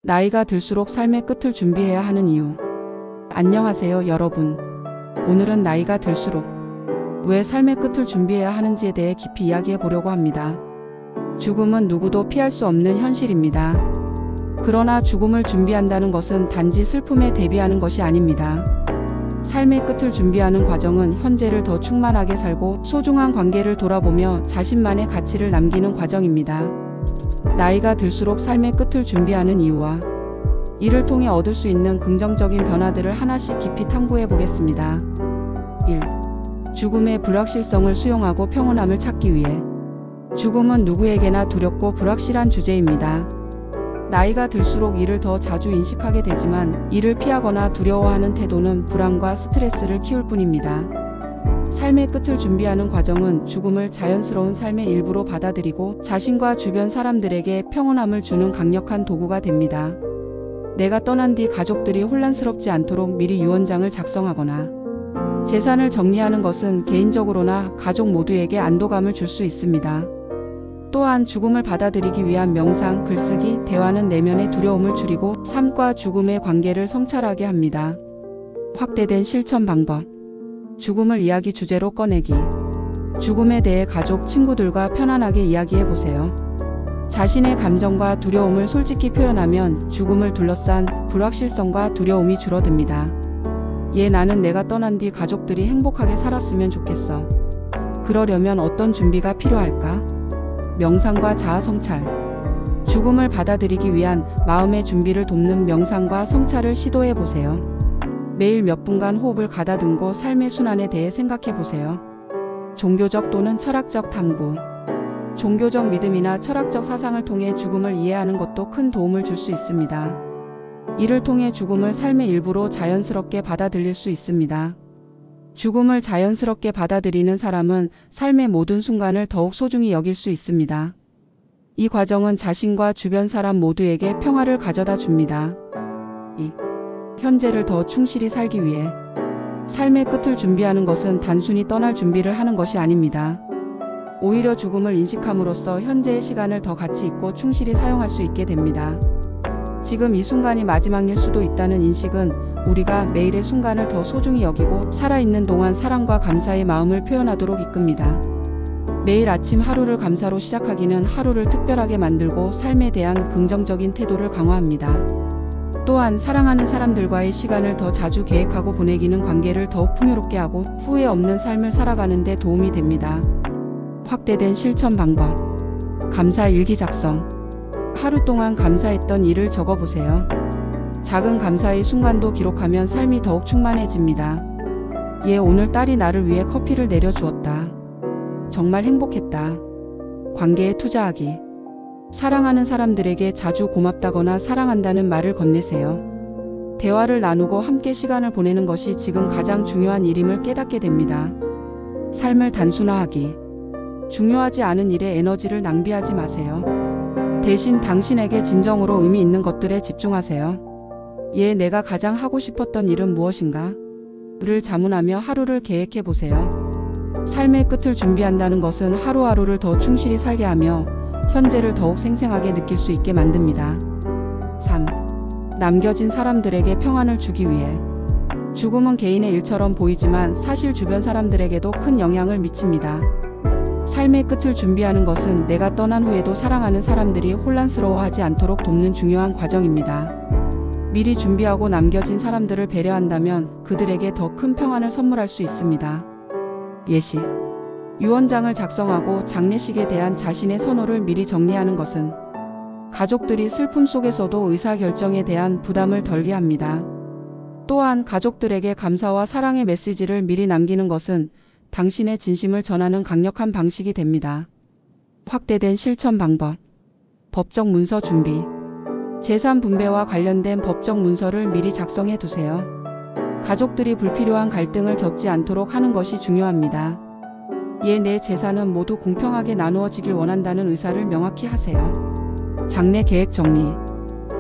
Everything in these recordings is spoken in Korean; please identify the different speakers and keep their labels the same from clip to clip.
Speaker 1: 나이가 들수록 삶의 끝을 준비해야 하는 이유. 안녕하세요, 여러분. 오늘은 나이가 들수록 왜 삶의 끝을 준비해야 하는지에 대해 깊이 이야기해 보려고 합니다. 죽음은 누구도 피할 수 없는 현실입니다. 그러나 죽음을 준비한다는 것은 단지 슬픔에 대비하는 것이 아닙니다. 삶의 끝을 준비하는 과정은 현재를 더 충만하게 살고 소중한 관계를 돌아보며 자신만의 가치를 남기는 과정입니다. 나이가 들수록 삶의 끝을 준비하는 이유와 이를 통해 얻을 수 있는 긍정적인 변화들을 하나씩 깊이 탐구해 보겠습니다. 1. 죽음의 불확실성을 수용하고 평온함을 찾기 위해. 죽음은 누구에게나 두렵고 불확실한 주제입니다. 나이가 들수록 이를 더 자주 인식하게 되지만 이를 피하거나 두려워하는 태도는 불안과 스트레스를 키울 뿐입니다. 삶의 끝을 준비하는 과정은 죽음을 자연스러운 삶의 일부로 받아들이고 자신과 주변 사람들에게 평온함을 주는 강력한 도구가 됩니다. 내가 떠난 뒤 가족들이 혼란스럽지 않도록 미리 유언장을 작성하거나 재산을 정리하는 것은 개인적으로나 가족 모두에게 안도감을 줄 수 있습니다. 또한 죽음을 받아들이기 위한 명상, 글쓰기, 대화는 내면의 두려움을 줄이고 삶과 죽음의 관계를 성찰하게 합니다. 확대된 실천 방법. 죽음을 이야기 주제로 꺼내기. 죽음에 대해 가족, 친구들과 편안하게 이야기해 보세요. 자신의 감정과 두려움을 솔직히 표현하면 죽음을 둘러싼 불확실성과 두려움이 줄어듭니다. 나는 내가 떠난 뒤 가족들이 행복하게 살았으면 좋겠어. 그러려면 어떤 준비가 필요할까? 명상과 자아 성찰. 죽음을 받아들이기 위한 마음의 준비를 돕는 명상과 성찰을 시도해 보세요. 매일 몇 분간 호흡을 가다듬고 삶의 순환에 대해 생각해 보세요. 종교적 또는 철학적 탐구. 종교적 믿음이나 철학적 사상을 통해 죽음을 이해하는 것도 큰 도움을 줄 수 있습니다. 이를 통해 죽음을 삶의 일부로 자연스럽게 받아들일 수 있습니다. 죽음을 자연스럽게 받아들이는 사람은 삶의 모든 순간을 더욱 소중히 여길 수 있습니다. 이 과정은 자신과 주변 사람 모두에게 평화를 가져다 줍니다. 2. 현재를 더 충실히 살기 위해. 삶의 끝을 준비하는 것은 단순히 떠날 준비를 하는 것이 아닙니다. 오히려 죽음을 인식함으로써 현재의 시간을 더 가치 있고 충실히 사용할 수 있게 됩니다. 지금 이 순간이 마지막일 수도 있다는 인식은 우리가 매일의 순간을 더 소중히 여기고 살아있는 동안 사랑과 감사의 마음을 표현하도록 이끕니다. 매일 아침 하루를 감사로 시작하기는 하루를 특별하게 만들고 삶에 대한 긍정적인 태도를 강화합니다. 또한 사랑하는 사람들과의 시간을 더 자주 계획하고 보내기는 관계를 더욱 풍요롭게 하고 후회 없는 삶을 살아가는 데 도움이 됩니다. 확대된 실천 방법. 감사 일기 작성. 하루 동안 감사했던 일을 적어보세요. 작은 감사의 순간도 기록하면 삶이 더욱 충만해집니다. 오늘 딸이 나를 위해 커피를 내려주었다. 정말 행복했다. 관계에 투자하기. 사랑하는 사람들에게 자주 고맙다거나 사랑한다는 말을 건네세요. 대화를 나누고 함께 시간을 보내는 것이 지금 가장 중요한 일임을 깨닫게 됩니다. 삶을 단순화하기. 중요하지 않은 일에 에너지를 낭비하지 마세요. 대신 당신에게 진정으로 의미 있는 것들에 집중하세요. 내가 가장 하고 싶었던 일은 무엇인가? 를 자문하며 하루를 계획해 보세요. 삶의 끝을 준비한다는 것은 하루하루를 더 충실히 살게 하며 현재를 더욱 생생하게 느낄 수 있게 만듭니다. 3. 남겨진 사람들에게 평안을 주기 위해. 죽음은 개인의 일처럼 보이지만 사실 주변 사람들에게도 큰 영향을 미칩니다. 삶의 끝을 준비하는 것은 내가 떠난 후에도 사랑하는 사람들이 혼란스러워하지 않도록 돕는 중요한 과정입니다. 미리 준비하고 남겨진 사람들을 배려한다면 그들에게 더 큰 평안을 선물할 수 있습니다. 예시. 유언장을 작성하고 장례식에 대한 자신의 선호를 미리 정리하는 것은 가족들이 슬픔 속에서도 의사결정에 대한 부담을 덜게 합니다. 또한 가족들에게 감사와 사랑의 메시지를 미리 남기는 것은 당신의 진심을 전하는 강력한 방식이 됩니다. 확대된 실천 방법. 법적 문서 준비. 재산 분배와 관련된 법적 문서를 미리 작성해 두세요. 가족들이 불필요한 갈등을 겪지 않도록 하는 것이 중요합니다. 내 재산은 모두 공평하게 나누어지길 원한다는 의사를 명확히 하세요. 장례 계획 정리.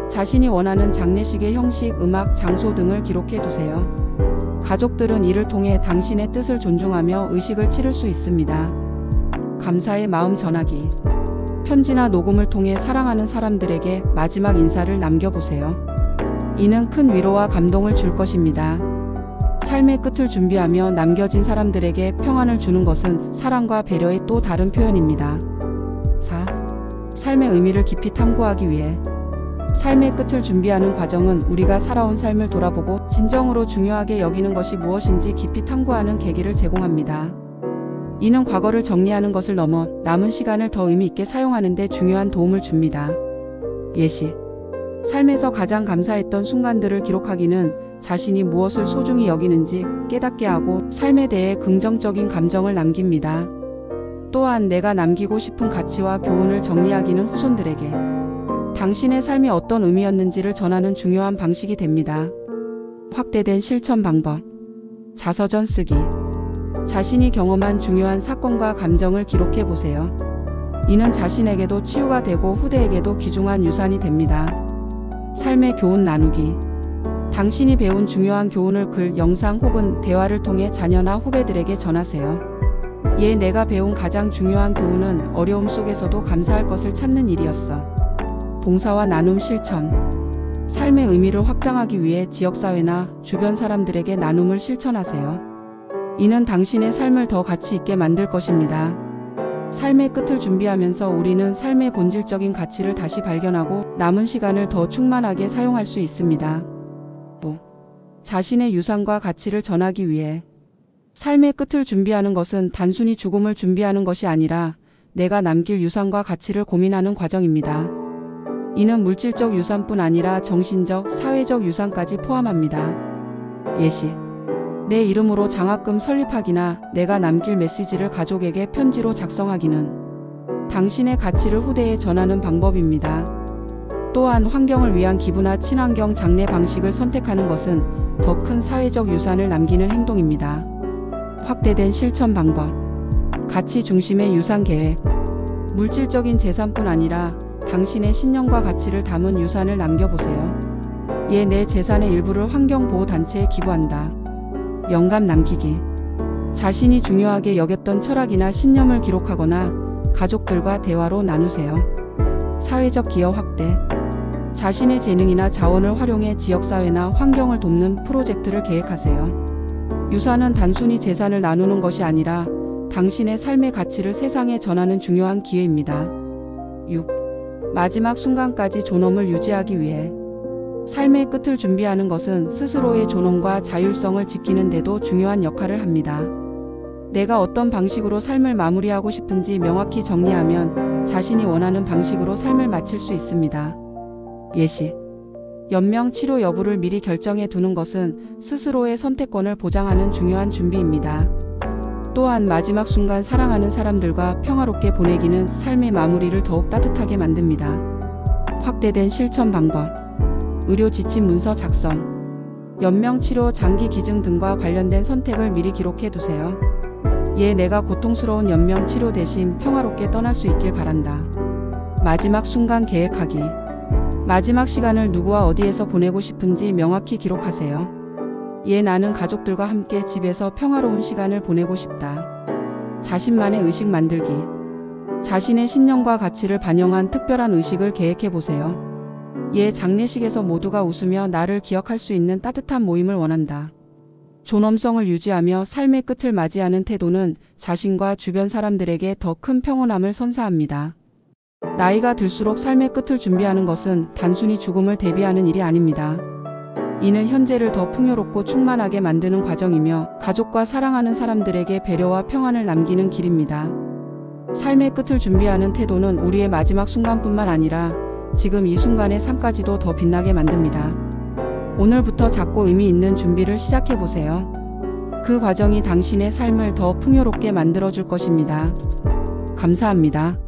Speaker 1: 자신이 원하는 장례식의 형식, 음악, 장소 등을 기록해 두세요. 가족들은 이를 통해 당신의 뜻을 존중하며 의식을 치를 수 있습니다. 감사의 마음 전하기. 편지나 녹음을 통해 사랑하는 사람들에게 마지막 인사를 남겨보세요. 이는 큰 위로와 감동을 줄 것입니다. 삶의 끝을 준비하며 남겨진 사람들에게 평안을 주는 것은 사랑과 배려의 또 다른 표현입니다. 4. 삶의 의미를 깊이 탐구하기 위해. 삶의 끝을 준비하는 과정은 우리가 살아온 삶을 돌아보고 진정으로 중요하게 여기는 것이 무엇인지 깊이 탐구하는 계기를 제공합니다. 이는 과거를 정리하는 것을 넘어 남은 시간을 더 의미 있게 사용하는 데 중요한 도움을 줍니다. 예시. 삶에서 가장 감사했던 순간들을 기록하기는 자신이 무엇을 소중히 여기는지 깨닫게 하고 삶에 대해 긍정적인 감정을 남깁니다. 또한 내가 남기고 싶은 가치와 교훈을 정리하기는 후손들에게 당신의 삶이 어떤 의미였는지를 전하는 중요한 방식이 됩니다. 확대된 실천 방법. 자서전 쓰기. 자신이 경험한 중요한 사건과 감정을 기록해 보세요. 이는 자신에게도 치유가 되고 후대에게도 귀중한 유산이 됩니다. 삶의 교훈 나누기. 당신이 배운 중요한 교훈을 글, 영상 혹은 대화를 통해 자녀나 후배들에게 전하세요. 이에 내가 배운 가장 중요한 교훈은 어려움 속에서도 감사할 것을 찾는 일이었어. 봉사와 나눔 실천. 삶의 의미를 확장하기 위해 지역사회나 주변 사람들에게 나눔을 실천하세요. 이는 당신의 삶을 더 가치 있게 만들 것입니다. 삶의 끝을 준비하면서 우리는 삶의 본질적인 가치를 다시 발견하고 남은 시간을 더 충만하게 사용할 수 있습니다. 5. 자신의 유산과 가치를 전하기 위해. 삶의 끝을 준비하는 것은 단순히 죽음을 준비하는 것이 아니라 내가 남길 유산과 가치를 고민하는 과정입니다. 이는 물질적 유산뿐 아니라 정신적, 사회적 유산까지 포함합니다. 예시. 내 이름으로 장학금 설립하기나 내가 남길 메시지를 가족에게 편지로 작성하기는 당신의 가치를 후대에 전하는 방법입니다. 또한 환경을 위한 기부나 친환경 장래 방식을 선택하는 것은 더 큰 사회적 유산을 남기는 행동입니다. 확대된 실천 방법. 가치 중심의 유산 계획. 물질적인 재산뿐 아니라 당신의 신념과 가치를 담은 유산을 남겨보세요. 이에 내 재산의 일부를 환경보호단체에 기부한다. 영감 남기기. 자신이 중요하게 여겼던 철학이나 신념을 기록하거나 가족들과 대화로 나누세요. 사회적 기여 확대. 자신의 재능이나 자원을 활용해 지역사회나 환경을 돕는 프로젝트를 계획하세요. 유산은 단순히 재산을 나누는 것이 아니라 당신의 삶의 가치를 세상에 전하는 중요한 기회입니다. 6. 마지막 순간까지 존엄을 유지하기 위해. 삶의 끝을 준비하는 것은 스스로의 존엄과 자율성을 지키는 데도 중요한 역할을 합니다. 내가 어떤 방식으로 삶을 마무리하고 싶은지 명확히 정리하면 자신이 원하는 방식으로 삶을 마칠 수 있습니다. 예시. 연명 치료 여부를 미리 결정해 두는 것은 스스로의 선택권을 보장하는 중요한 준비입니다. 또한 마지막 순간 사랑하는 사람들과 평화롭게 보내기는 삶의 마무리를 더욱 따뜻하게 만듭니다. 확대된 실천 방법. 의료 지침 문서 작성. 연명치료, 장기 기증 등과 관련된 선택을 미리 기록해 두세요. 이에 내가 고통스러운 연명치료 대신 평화롭게 떠날 수 있길 바란다. 마지막 순간 계획하기. 마지막 시간을 누구와 어디에서 보내고 싶은지 명확히 기록하세요. 이에 나는 가족들과 함께 집에서 평화로운 시간을 보내고 싶다. 자신만의 의식 만들기. 자신의 신념과 가치를 반영한 특별한 의식을 계획해 보세요. 이에 장례식에서 모두가 웃으며 나를 기억할 수 있는 따뜻한 모임을 원한다. 존엄성을 유지하며 삶의 끝을 맞이하는 태도는 자신과 주변 사람들에게 더 큰 평온함을 선사합니다. 나이가 들수록 삶의 끝을 준비하는 것은 단순히 죽음을 대비하는 일이 아닙니다. 이는 현재를 더 풍요롭고 충만하게 만드는 과정이며 가족과 사랑하는 사람들에게 배려와 평안을 남기는 길입니다. 삶의 끝을 준비하는 태도는 우리의 마지막 순간뿐만 아니라 지금 이 순간의 삶까지도 더 빛나게 만듭니다. 오늘부터 작고 의미 있는 준비를 시작해보세요. 그 과정이 당신의 삶을 더 풍요롭게 만들어줄 것입니다. 감사합니다.